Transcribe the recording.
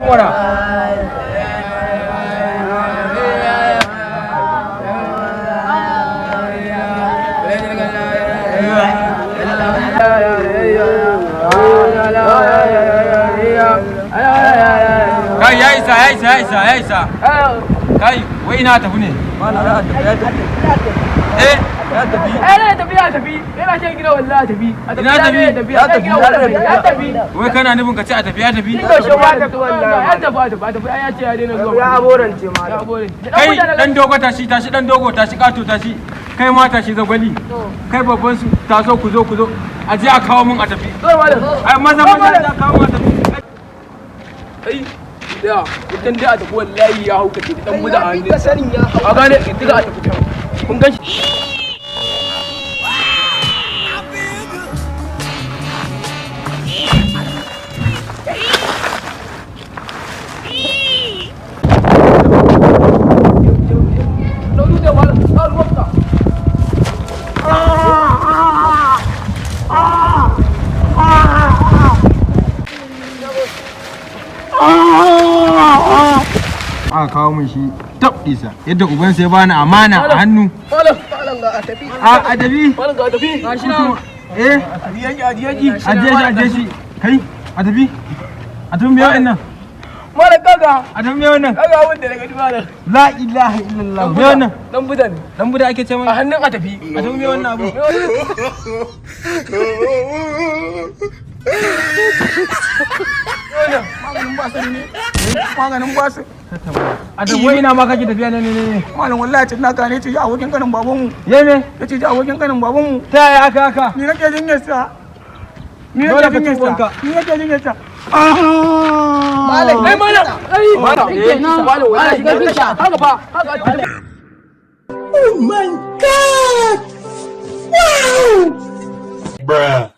Kai ya isa. Kai wai ina tafi ne? Ya tafi. Yana shan gida wallahi tafi. Ya tafi. Wai kana nufin ka ce a tafi ya tafi? Ya tafi. Ai ya ce ya daina zuwa. Ya aborance ma. Kai dan dogo tashi dan dogo tashi kato tashi. Kai ma tashi zagwali. Kai babban su taso ku zo. A je a kawo mun a tafi. Ai maza a kawo mun a tafi. Ai da mutum da a tafi wallahi ya hauka ce dan muda hannu. Ka sanin ya hauka. A gane diga a tafi. Kun gan shi. Aka kawo mun shi tab isa yadda uban sai bani amana a hannu. Malam ga a tafi. A tafi. Malam ga tafi. Gashi na. Aje shi. Kai a tafi. A tafi me wannan? Malam kaga. A tafi me wannan? Kaga wanda daga malam. La ilaha illallah. Me wannan? Dan buda ne. Dan buda ake ce mai. A hannun a tafi. A tafi me wannan abu? Maganin basu. A tafi wai ina ma kake tafiya ne. Malam wallahi tun na gane ce abokin kanin babanmu. Ye me? Yace ji abokin kanin babanmu. Ta yaya haka? Ni nake jinyar sa. Dole ka ci ubanka. Ni nake jinyar sa. Malam. Malam wallahi haka fa. Oh my God! Wow! Bruh.